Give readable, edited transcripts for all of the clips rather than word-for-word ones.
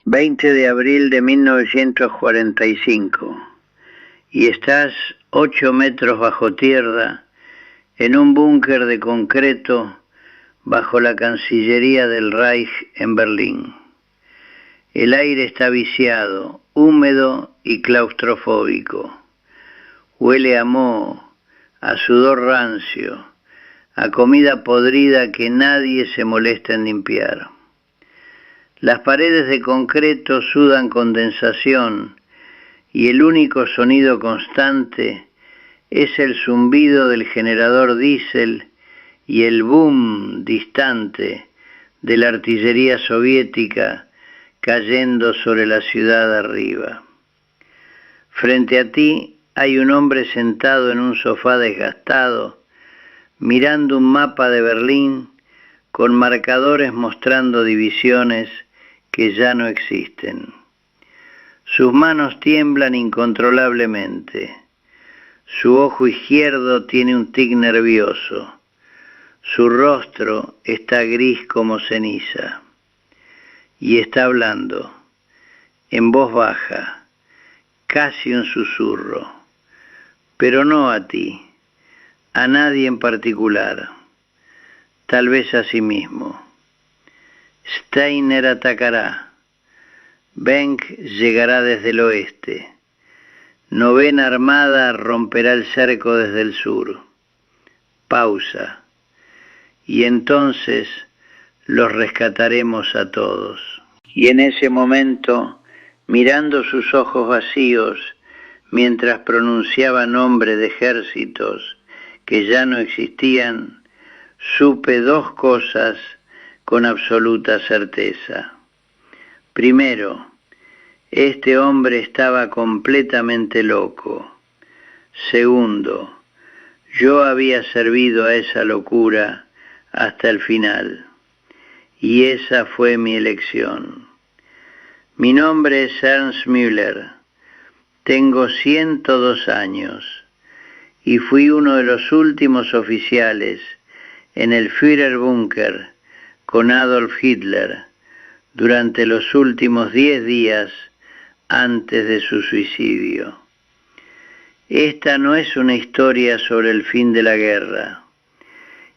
20 de abril de 1945, y estás 8 metros bajo tierra en un búnker de concreto bajo la Cancillería del Reich en Berlín. El aire está viciado, húmedo y claustrofóbico. Huele a moho, a sudor rancio, a comida podrida que nadie se molesta en limpiar. Las paredes de concreto sudan condensación y el único sonido constante es el zumbido del generador diésel y el boom distante de la artillería soviética cayendo sobre la ciudad arriba. Frente a ti hay un hombre sentado en un sofá desgastado, mirando un mapa de Berlín con marcadores mostrando divisiones que ya no existen. Sus manos tiemblan incontrolablemente. Su ojo izquierdo tiene un tic nervioso. Su rostro está gris como ceniza. Y está hablando, en voz baja, casi un susurro, pero no a ti, a nadie en particular, tal vez a sí mismo. Steiner atacará. Benck llegará desde el oeste. Novena Armada romperá el cerco desde el sur. Pausa. Y entonces los rescataremos a todos. Y en ese momento, mirando sus ojos vacíos, mientras pronunciaba nombres de ejércitos que ya no existían, supe dos cosas con absoluta certeza. Primero, este hombre estaba completamente loco. Segundo, yo había servido a esa locura hasta el final, y esa fue mi elección. Mi nombre es Ernst Müller, tengo 102 años, y fui uno de los últimos oficiales en el Führerbunker con Adolf Hitler durante los últimos 10 días antes de su suicidio. Esta no es una historia sobre el fin de la guerra,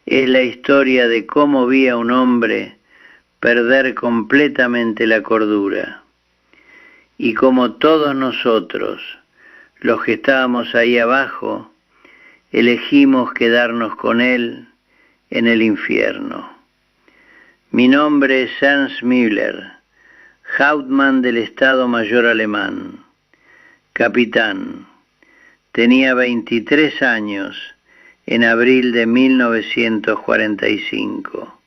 es la historia de cómo vi a un hombre perder completamente la cordura, y como todos nosotros, los que estábamos ahí abajo, elegimos quedarnos con él en el infierno. Mi nombre es Ernst Müller, Hauptmann del Estado Mayor alemán, capitán. Tenía 23 años en abril de 1945.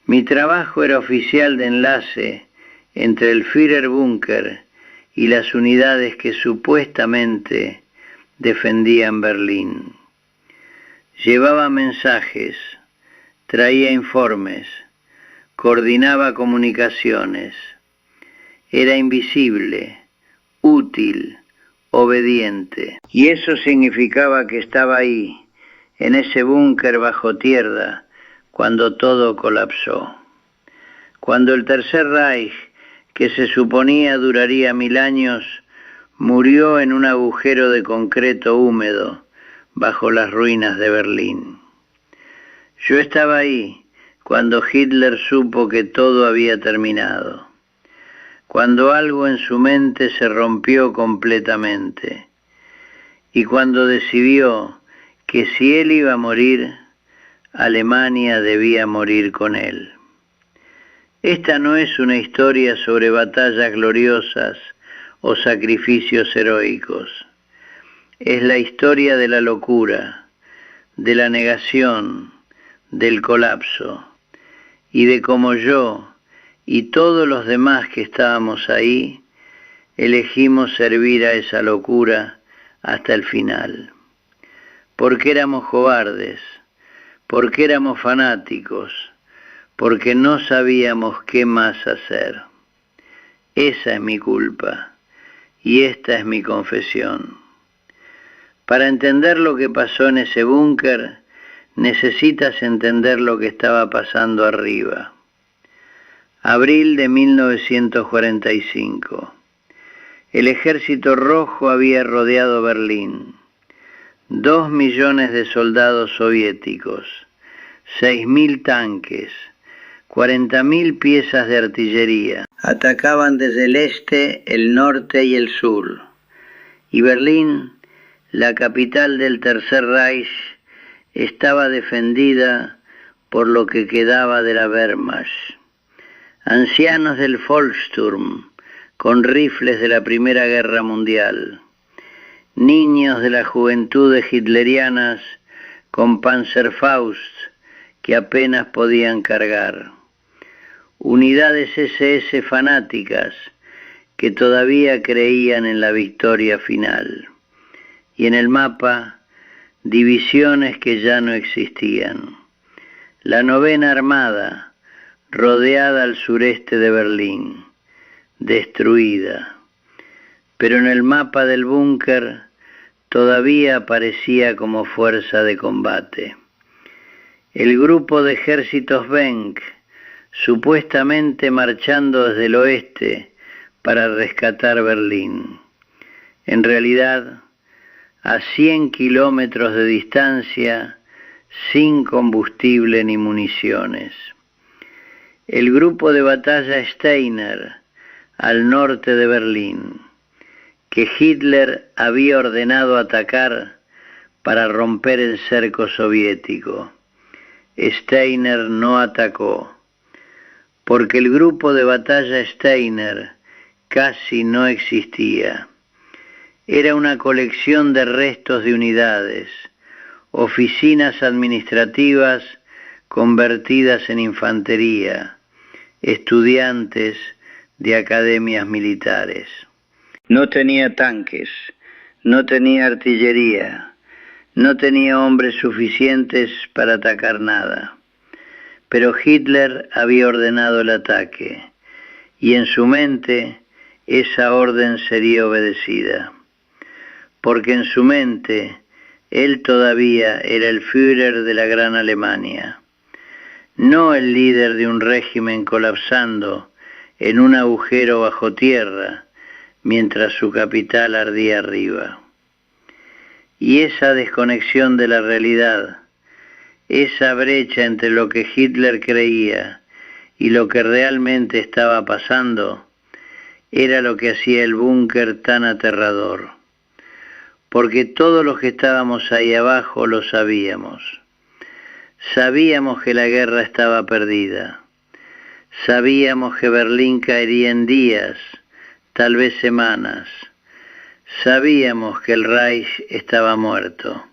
Mi trabajo era oficial de enlace entre el Führerbunker y las unidades que supuestamente defendían Berlín. Llevaba mensajes, traía informes, coordinaba comunicaciones. Era invisible, útil, obediente. Y eso significaba que estaba ahí, en ese búnker bajo tierra, cuando todo colapsó. Cuando el Tercer Reich, que se suponía duraría 1000 años, murió en un agujero de concreto húmedo bajo las ruinas de Berlín. Yo estaba ahí cuando Hitler supo que todo había terminado, cuando algo en su mente se rompió completamente, y cuando decidió que si él iba a morir, Alemania debía morir con él. Esta no es una historia sobre batallas gloriosas o sacrificios heroicos. Es la historia de la locura, de la negación, del colapso, y de cómo yo y todos los demás que estábamos ahí elegimos servir a esa locura hasta el final. Porque éramos cobardes, porque éramos fanáticos, porque no sabíamos qué más hacer. Esa es mi culpa y esta es mi confesión. Para entender lo que pasó en ese búnker, necesitas entender lo que estaba pasando arriba. Abril de 1945. El ejército rojo había rodeado Berlín. 2 millones de soldados soviéticos, 6.000 tanques, 40.000 piezas de artillería. Atacaban desde el este, el norte y el sur. Y Berlín, la capital del Tercer Reich, estaba defendida por lo que quedaba de la Wehrmacht. Ancianos del Volkssturm, con rifles de la Primera Guerra Mundial. Niños de las juventudes hitlerianas con Panzerfaust que apenas podían cargar. Unidades SS fanáticas que todavía creían en la victoria final. Y en el mapa, divisiones que ya no existían. La 9ª Armada, rodeada al sureste de Berlín, destruida. Pero en el mapa del búnker todavía aparecía como fuerza de combate. El grupo de ejércitos Wenck, supuestamente marchando desde el oeste para rescatar Berlín. En realidad, a 100 kilómetros de distancia, sin combustible ni municiones. El grupo de batalla Steiner, al norte de Berlín, que Hitler había ordenado atacar para romper el cerco soviético. Steiner no atacó, porque el grupo de batalla Steiner casi no existía. Era una colección de restos de unidades, oficinas administrativas convertidas en infantería, estudiantes de academias militares. No tenía tanques, no tenía artillería, no tenía hombres suficientes para atacar nada. Pero Hitler había ordenado el ataque, y en su mente esa orden sería obedecida. Porque en su mente él todavía era el Führer de la Gran Alemania, no el líder de un régimen colapsando en un agujero bajo tierra, mientras su capital ardía arriba. Y esa desconexión de la realidad, esa brecha entre lo que Hitler creía y lo que realmente estaba pasando, era lo que hacía el búnker tan aterrador. Porque todos los que estábamos ahí abajo lo sabíamos. Sabíamos que la guerra estaba perdida. Sabíamos que Berlín caería en días, tal vez semanas. Sabíamos que el Reich estaba muerto.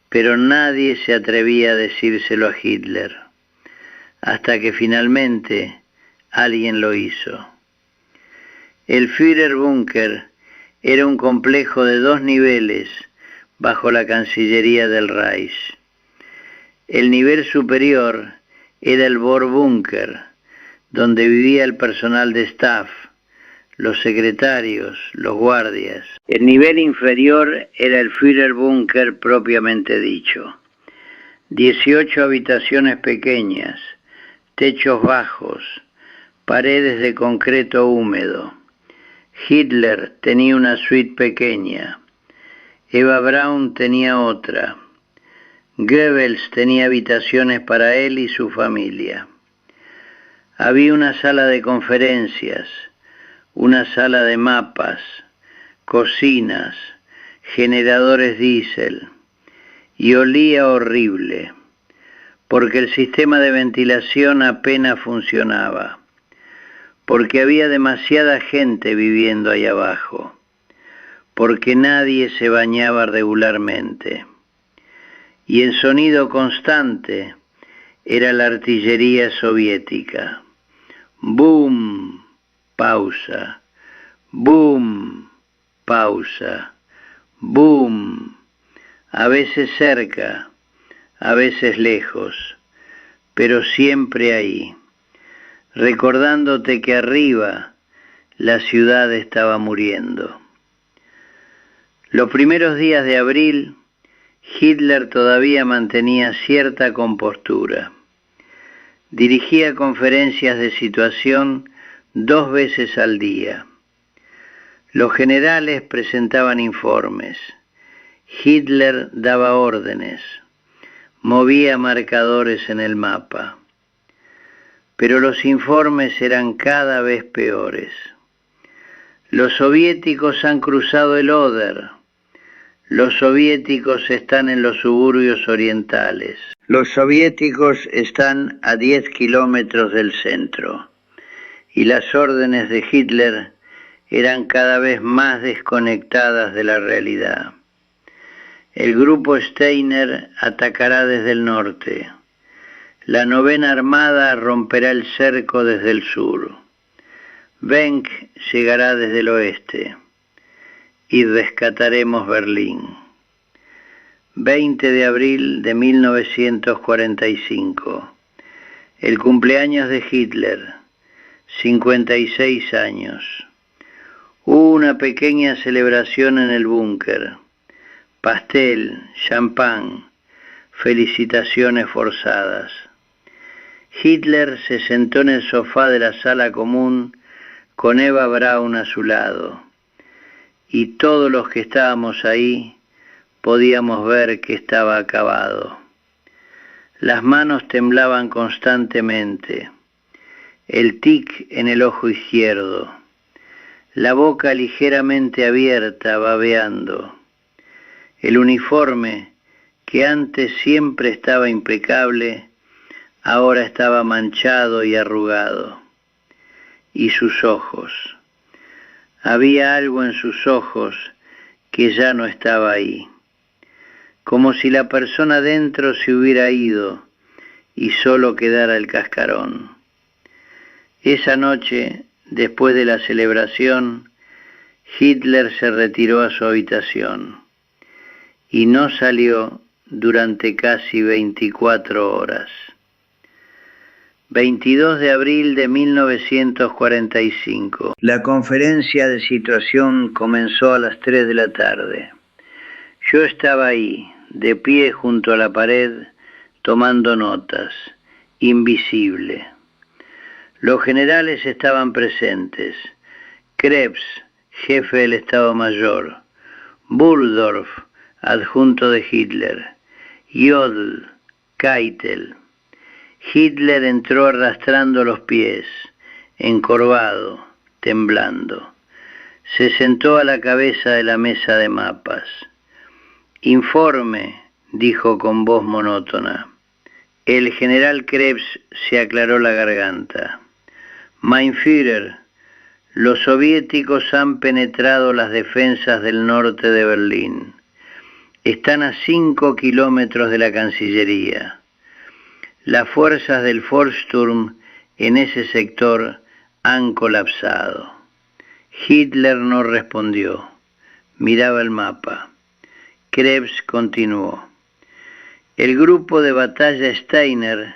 Pero nadie se atrevía a decírselo a Hitler, hasta que finalmente alguien lo hizo. El Führerbunker era un complejo de 2 niveles bajo la Cancillería del Reich. El nivel superior era el Vorbunker, donde vivía el personal de staff, los secretarios, los guardias. El nivel inferior era el Führerbunker propiamente dicho. 18 habitaciones pequeñas, techos bajos, paredes de concreto húmedo. Hitler tenía una suite pequeña. Eva Braun tenía otra. Goebbels tenía habitaciones para él y su familia. Había una sala de conferencias, una sala de mapas, cocinas, generadores diésel, y olía horrible, porque el sistema de ventilación apenas funcionaba, porque había demasiada gente viviendo ahí abajo, porque nadie se bañaba regularmente. Y el sonido constante era la artillería soviética. ¡Boom! Pausa. ¡Boom! Pausa. ¡Boom! A veces cerca, a veces lejos, pero siempre ahí, recordándote que arriba la ciudad estaba muriendo. Los primeros días de abril, Hitler todavía mantenía cierta compostura. Dirigía conferencias de situación 2 veces al día. Los generales presentaban informes. Hitler daba órdenes. Movía marcadores en el mapa. Pero los informes eran cada vez peores. Los soviéticos han cruzado el Oder. Los soviéticos están en los suburbios orientales. Los soviéticos están a 10 kilómetros del centro. Y las órdenes de Hitler eran cada vez más desconectadas de la realidad. El grupo Steiner atacará desde el norte. La 9ª Armada romperá el cerco desde el sur. Wenck llegará desde el oeste. Y rescataremos Berlín. 20 de abril de 1945. El cumpleaños de Hitler. 56 años. Hubo una pequeña celebración en el búnker. Pastel, champán, felicitaciones forzadas. Hitler se sentó en el sofá de la sala común con Eva Braun a su lado. Y todos los que estábamos ahí podíamos ver que estaba acabado. Las manos temblaban constantemente. El tic en el ojo izquierdo. La boca ligeramente abierta, babeando. El uniforme, que antes siempre estaba impecable, ahora estaba manchado y arrugado. Y sus ojos. Había algo en sus ojos que ya no estaba ahí. Como si la persona dentro se hubiera ido y solo quedara el cascarón. Esa noche, después de la celebración, Hitler se retiró a su habitación y no salió durante casi 24 horas. 22 de abril de 1945. La conferencia de situación comenzó a las 3 de la tarde. Yo estaba ahí, de pie junto a la pared, tomando notas, invisible. Los generales estaban presentes. Krebs, jefe del Estado Mayor. Burgdorf, adjunto de Hitler. Jodl, Keitel. Hitler entró arrastrando los pies, encorvado, temblando. Se sentó a la cabeza de la mesa de mapas. Informe, dijo con voz monótona. El general Krebs se aclaró la garganta. Mein Führer, los soviéticos han penetrado las defensas del norte de Berlín. Están a 5 kilómetros de la Cancillería. Las fuerzas del Volkssturm en ese sector han colapsado. Hitler no respondió. Miraba el mapa. Krebs continuó. El grupo de batalla Steiner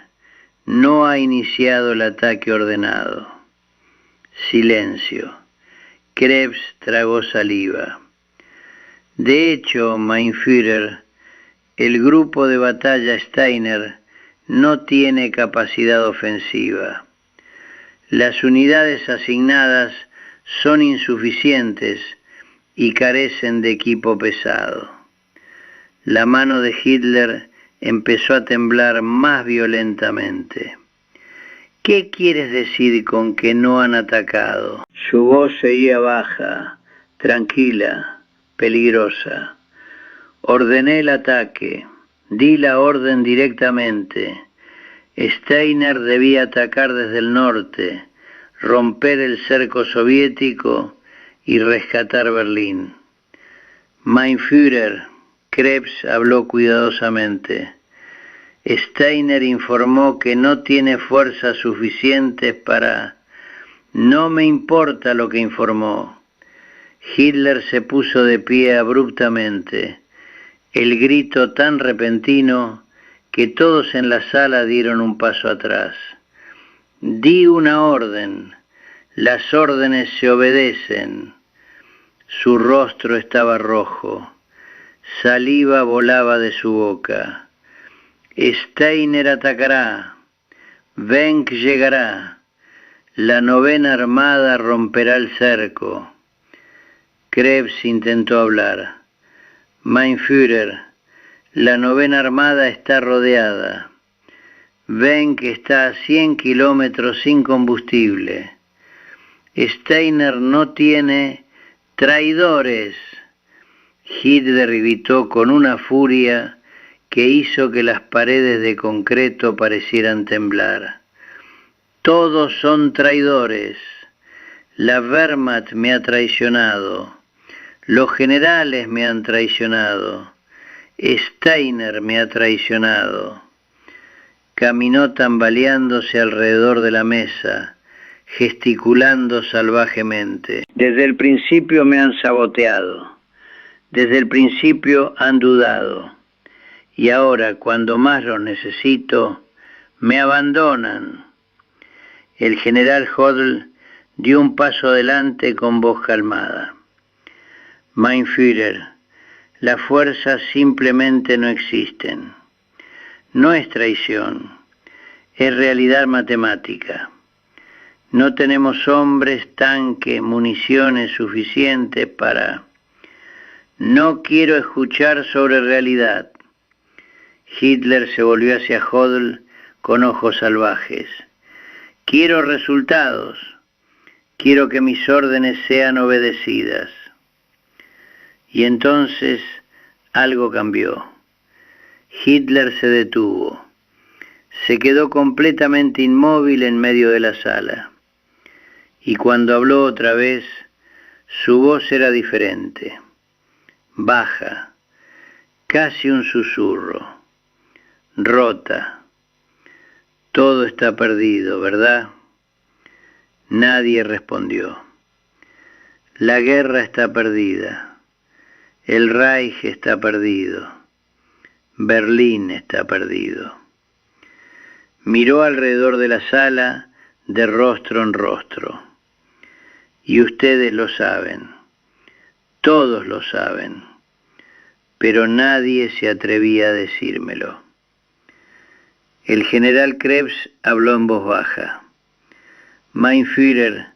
no ha iniciado el ataque ordenado. Silencio. Krebs tragó saliva. De hecho, mein Führer, el grupo de batalla Steiner no tiene capacidad ofensiva. Las unidades asignadas son insuficientes y carecen de equipo pesado. La mano de Hitler empezó a temblar más violentamente. ¿Qué quieres decir con que no han atacado? Su voz seguía baja, tranquila, peligrosa. Ordené el ataque. Di la orden directamente. Steiner debía atacar desde el norte, romper el cerco soviético y rescatar Berlín. Mein Führer, Krebs habló cuidadosamente. Steiner informó que no tiene fuerzas suficientes para... No me importa lo que informó. Hitler se puso de pie abruptamente. El grito tan repentino que todos en la sala dieron un paso atrás. Di una orden. Las órdenes se obedecen. Su rostro estaba rojo. Saliva volaba de su boca. Steiner atacará. Wenck llegará, la 9ª Armada romperá el cerco. Krebs intentó hablar. Mein Führer, la 9ª Armada está rodeada. Wenck está a 100 kilómetros sin combustible. Steiner no tiene traidores. Hitler gritó con una furia que hizo que las paredes de concreto parecieran temblar. Todos son traidores. La Wehrmacht me ha traicionado. Los generales me han traicionado. Steiner me ha traicionado. Caminó tambaleándose alrededor de la mesa, gesticulando salvajemente. Desde el principio me han saboteado. Desde el principio han dudado. Y ahora, cuando más los necesito, me abandonan. El general Hodel dio un paso adelante con voz calmada. Mein Führer, las fuerzas simplemente no existen. No es traición, es realidad matemática. No tenemos hombres, tanques, municiones suficientes para... No quiero escuchar sobre realidad. Hitler se volvió hacia Hodel con ojos salvajes. Quiero resultados. Quiero que mis órdenes sean obedecidas. Y entonces algo cambió. Hitler se detuvo. Se quedó completamente inmóvil en medio de la sala. Y cuando habló otra vez, su voz era diferente. Baja, casi un susurro. Rota. Todo está perdido, ¿verdad? Nadie respondió. La guerra está perdida. El Reich está perdido. Berlín está perdido. Miró alrededor de la sala de rostro en rostro. Y ustedes lo saben. Todos lo saben. Pero nadie se atrevía a decírmelo. El general Krebs habló en voz baja. Mein Führer,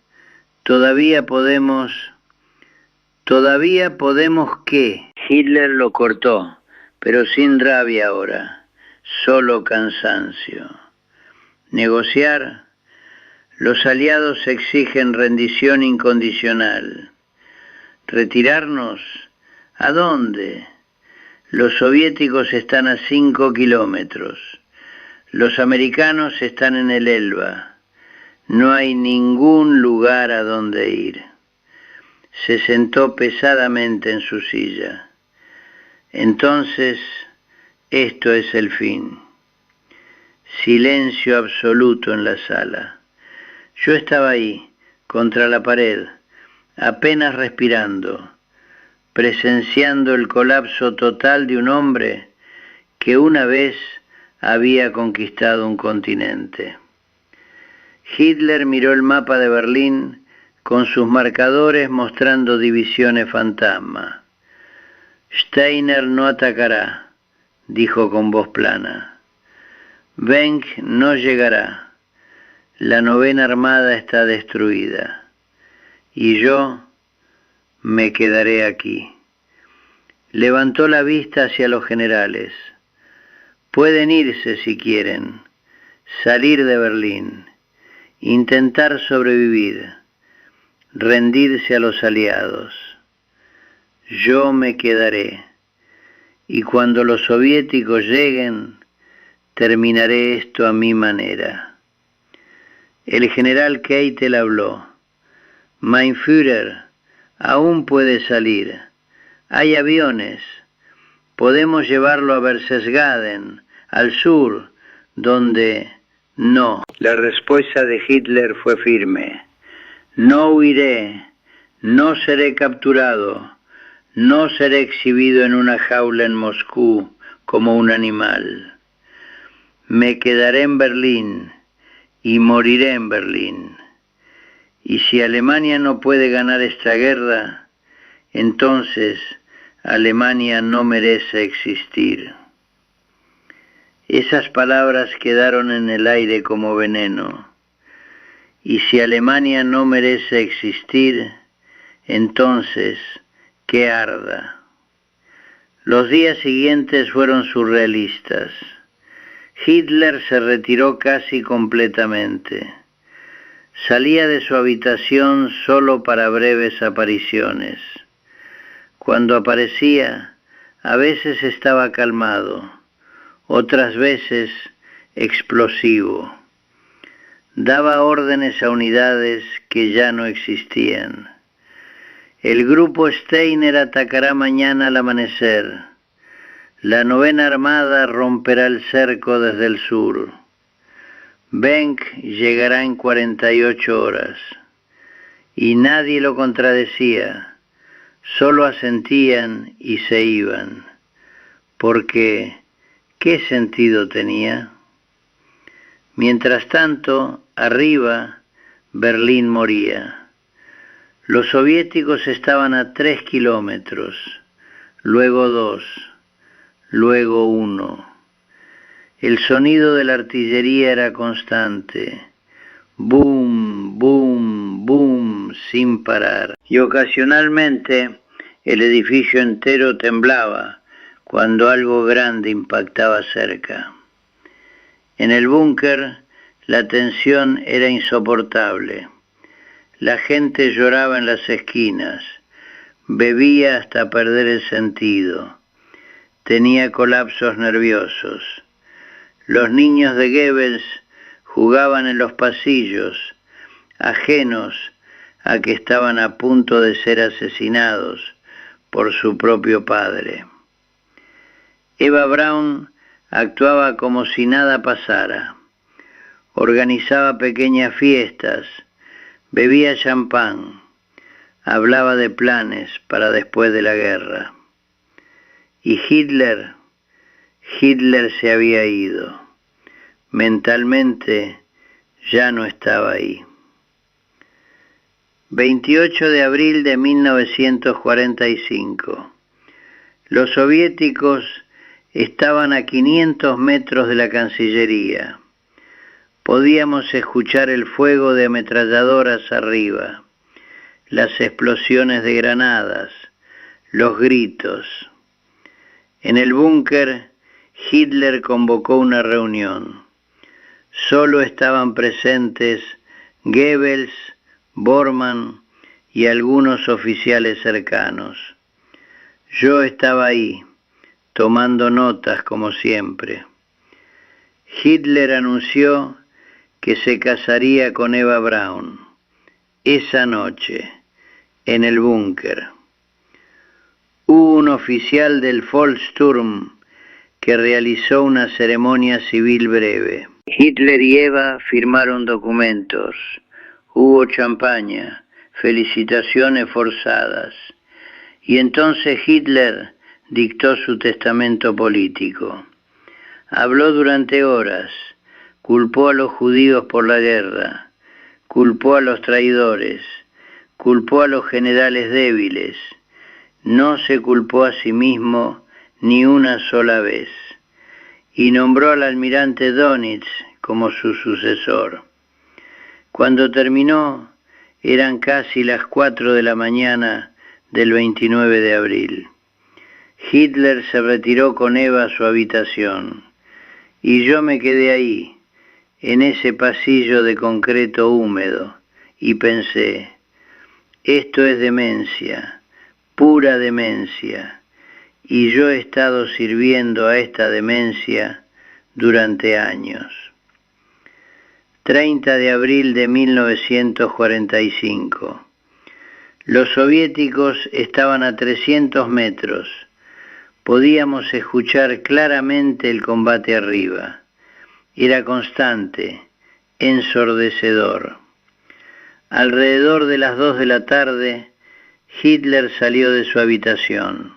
todavía podemos qué. Hitler lo cortó, pero sin rabia ahora, solo cansancio. Negociar. Los aliados exigen rendición incondicional. ¿Retirarnos? ¿A dónde? Los soviéticos están a 5 kilómetros. Los americanos están en el Elba. No hay ningún lugar a donde ir. Se sentó pesadamente en su silla. Entonces, esto es el fin. Silencio absoluto en la sala. Yo estaba ahí, contra la pared, apenas respirando, presenciando el colapso total de un hombre que una vez había conquistado un continente. Hitler miró el mapa de Berlín con sus marcadores mostrando divisiones fantasma. Steiner no atacará, dijo con voz plana. Wenck no llegará. La 9ª Armada está destruida. Y yo me quedaré aquí. Levantó la vista hacia los generales. Pueden irse si quieren, salir de Berlín, intentar sobrevivir, rendirse a los aliados. Yo me quedaré, y cuando los soviéticos lleguen, terminaré esto a mi manera. El general Keitel habló. Mein Führer, aún puede salir. Hay aviones. Podemos llevarlo a Berchtesgaden, al sur, donde... No. La respuesta de Hitler fue firme. No huiré, no seré capturado, no seré exhibido en una jaula en Moscú como un animal. Me quedaré en Berlín y moriré en Berlín. Y si Alemania no puede ganar esta guerra, entonces Alemania no merece existir. Esas palabras quedaron en el aire como veneno. Y si Alemania no merece existir, entonces, que arda. Los días siguientes fueron surrealistas. Hitler se retiró casi completamente. Salía de su habitación solo para breves apariciones. Cuando aparecía, a veces estaba calmado, otras veces explosivo. Daba órdenes a unidades que ya no existían. El grupo Steiner atacará mañana al amanecer. La 9ª Armada romperá el cerco desde el sur. Benck llegará en 48 horas. Y nadie lo contradecía, solo asentían y se iban. Porque, ¿qué sentido tenía? Mientras tanto, arriba, Berlín moría. Los soviéticos estaban a 3 kilómetros, luego 2, luego 1. El sonido de la artillería era constante, boom, boom, boom, sin parar. Y ocasionalmente el edificio entero temblaba cuando algo grande impactaba cerca. En el búnker la tensión era insoportable. La gente lloraba en las esquinas, bebía hasta perder el sentido, tenía colapsos nerviosos. Los niños de Goebbels jugaban en los pasillos, ajenos a que estaban a punto de ser asesinados por su propio padre. Eva Braun actuaba como si nada pasara. Organizaba pequeñas fiestas, bebía champán, hablaba de planes para después de la guerra. Y Hitler se había ido. Mentalmente ya no estaba ahí. 28 de abril de 1945. Los soviéticos estaban a 500 metros de la Cancillería. Podíamos escuchar el fuego de ametralladoras arriba, las explosiones de granadas, los gritos. En el búnker, Hitler convocó una reunión. Solo estaban presentes Goebbels, Bormann y algunos oficiales cercanos. Yo estaba ahí, tomando notas como siempre. Hitler anunció que se casaría con Eva Braun, esa noche, en el búnker. Hubo un oficial del Volkssturm que realizó una ceremonia civil breve. Hitler y Eva firmaron documentos. Hubo champaña, felicitaciones forzadas. Y entonces Hitler dictó su testamento político. Habló durante horas, culpó a los judíos por la guerra, culpó a los traidores, culpó a los generales débiles. No se culpó a sí mismo ni una sola vez, y nombró al almirante Dönitz como su sucesor. Cuando terminó, eran casi las 4 de la mañana del 29 de abril. Hitler se retiró con Eva a su habitación, y yo me quedé ahí, en ese pasillo de concreto húmedo, y pensé, esto es demencia, pura demencia, y yo he estado sirviendo a esta demencia durante años. 30 de abril de 1945. Los soviéticos estaban a 300 metros. Podíamos escuchar claramente el combate arriba. Era constante, ensordecedor. Alrededor de las 2 de la tarde, Hitler salió de su habitación.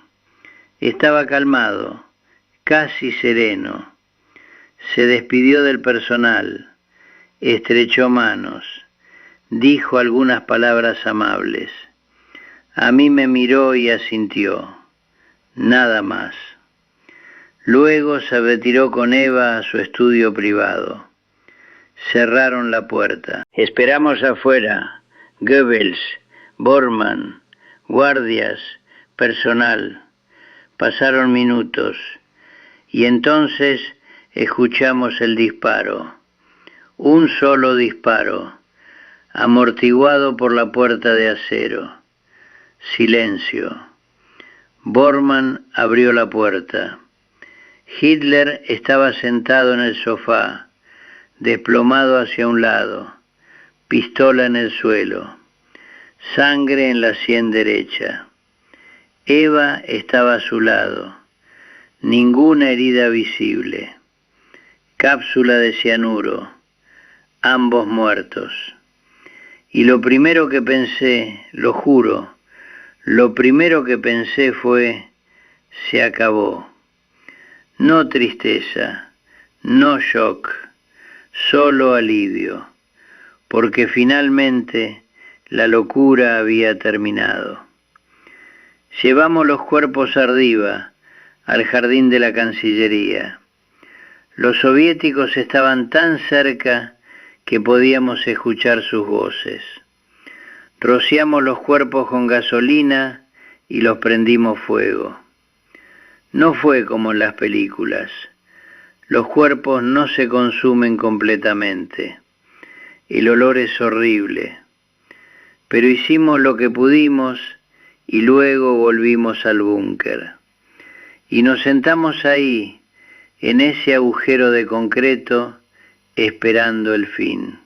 Estaba calmado, casi sereno. Se despidió del personal, estrechó manos, dijo algunas palabras amables. A mí me miró y asintió. Nada más. Luego se retiró con Eva a su estudio privado. Cerraron la puerta. Esperamos afuera. Goebbels, Bormann, guardias, personal. Pasaron minutos y entonces escuchamos el disparo. Un solo disparo, amortiguado por la puerta de acero. Silencio. Bormann abrió la puerta. Hitler estaba sentado en el sofá, desplomado hacia un lado, pistola en el suelo, sangre en la sien derecha. Eva estaba a su lado, ninguna herida visible. Cápsula de cianuro, ambos muertos. Y lo primero que pensé, lo juro, lo primero que pensé fue, se acabó. No tristeza, no shock, solo alivio, porque finalmente la locura había terminado. Llevamos los cuerpos arriba, al jardín de la Cancillería. Los soviéticos estaban tan cerca que podíamos escuchar sus voces. Rociamos los cuerpos con gasolina y los prendimos fuego. No fue como en las películas. Los cuerpos no se consumen completamente. El olor es horrible. Pero hicimos lo que pudimos y luego volvimos al búnker. Y nos sentamos ahí, en ese agujero de concreto, esperando el fin.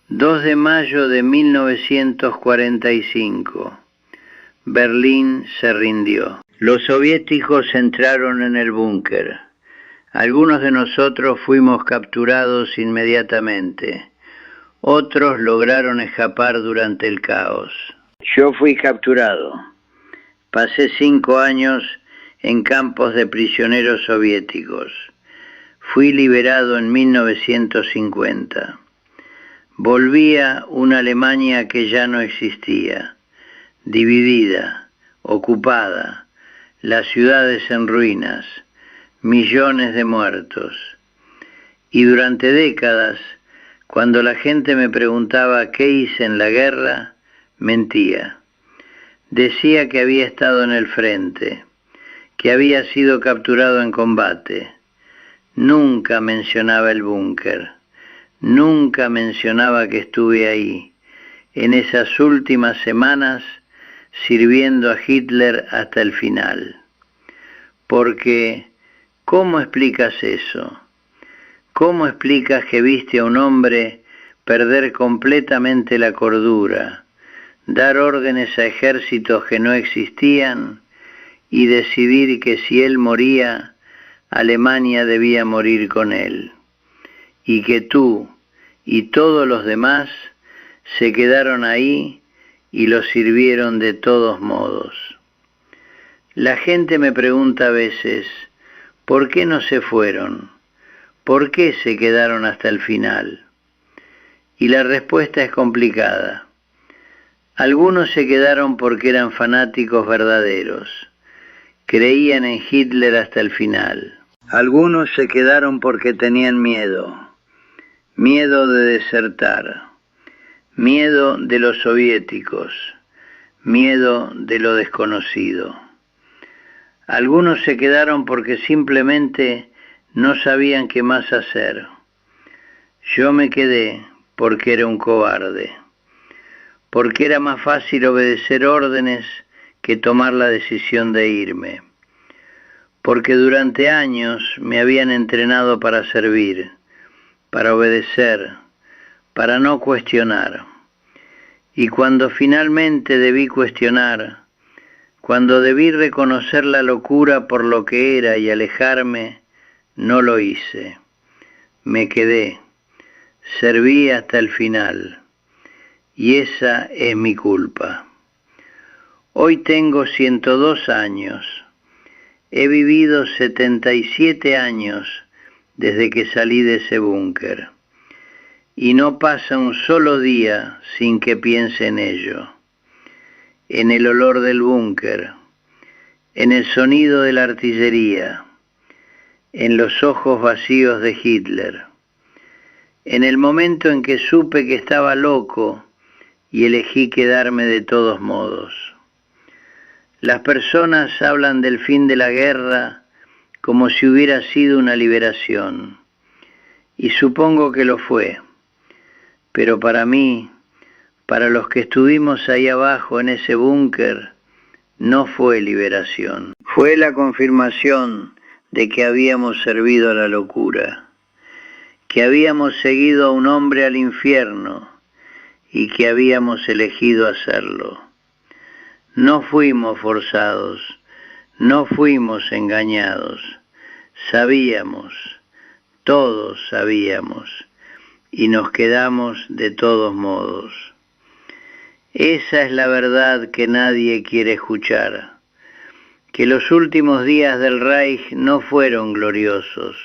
2 de mayo de 1945. Berlín se rindió. Los soviéticos entraron en el búnker. Algunos de nosotros fuimos capturados inmediatamente. Otros lograron escapar durante el caos. Yo fui capturado. Pasé 5 años en campos de prisioneros soviéticos. Fui liberado en 1950. Volví a una Alemania que ya no existía, dividida, ocupada, las ciudades en ruinas, millones de muertos. Y durante décadas, cuando la gente me preguntaba qué hice en la guerra, mentía. Decía que había estado en el frente, que había sido capturado en combate. Nunca mencionaba el búnker, nunca mencionaba que estuve ahí, en esas últimas semanas, sirviendo a Hitler hasta el final. Porque, ¿cómo explicas eso? ¿Cómo explicas que viste a un hombre perder completamente la cordura, dar órdenes a ejércitos que no existían y decidir que si él moría, Alemania debía morir con él? Y que tú y todos los demás se quedaron ahí y lo sirvieron de todos modos. La gente me pregunta a veces, ¿por qué no se fueron? ¿Por qué se quedaron hasta el final? Y la respuesta es complicada. Algunos se quedaron porque eran fanáticos verdaderos. Creían en Hitler hasta el final. Algunos se quedaron porque tenían miedo. Miedo de desertar. Miedo de los soviéticos, miedo de lo desconocido. Algunos se quedaron porque simplemente no sabían qué más hacer. Yo me quedé porque era un cobarde, porque era más fácil obedecer órdenes que tomar la decisión de irme, porque durante años me habían entrenado para servir, para obedecer, para no cuestionar. Y cuando finalmente debí cuestionar, cuando debí reconocer la locura por lo que era y alejarme, no lo hice. Me quedé, serví hasta el final, y esa es mi culpa. Hoy tengo 102 años. He vivido 77 años desde que salí de ese búnker. Y no pasa un solo día sin que piense en ello, en el olor del búnker, en el sonido de la artillería, en los ojos vacíos de Hitler. En el momento en que supe que estaba loco y elegí quedarme de todos modos. Las personas hablan del fin de la guerra como si hubiera sido una liberación, y supongo que lo fue, pero para mí, para los que estuvimos ahí abajo en ese búnker, no fue liberación. Fue la confirmación de que habíamos servido a la locura, que habíamos seguido a un hombre al infierno y que habíamos elegido hacerlo. No fuimos forzados, no fuimos engañados, sabíamos, todos sabíamos, y nos quedamos de todos modos. Esa es la verdad que nadie quiere escuchar, que los últimos días del Reich no fueron gloriosos,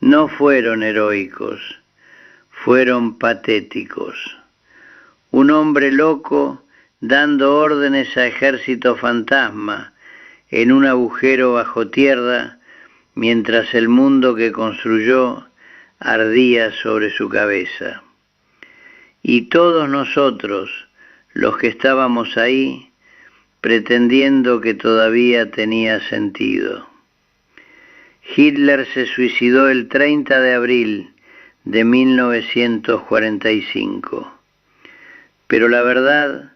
no fueron heroicos, fueron patéticos. Un hombre loco dando órdenes a ejército fantasma en un agujero bajo tierra, mientras el mundo que construyó ardía sobre su cabeza. Y todos nosotros, los que estábamos ahí, pretendiendo que todavía tenía sentido. Hitler se suicidó el 30 de abril de 1945, pero la verdad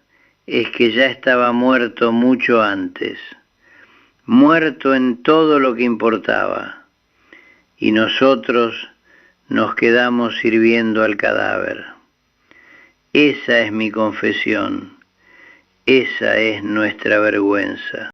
es que ya estaba muerto mucho antes, muerto en todo lo que importaba, y nosotros nos quedamos sirviendo al cadáver. Esa es mi confesión, esa es nuestra vergüenza.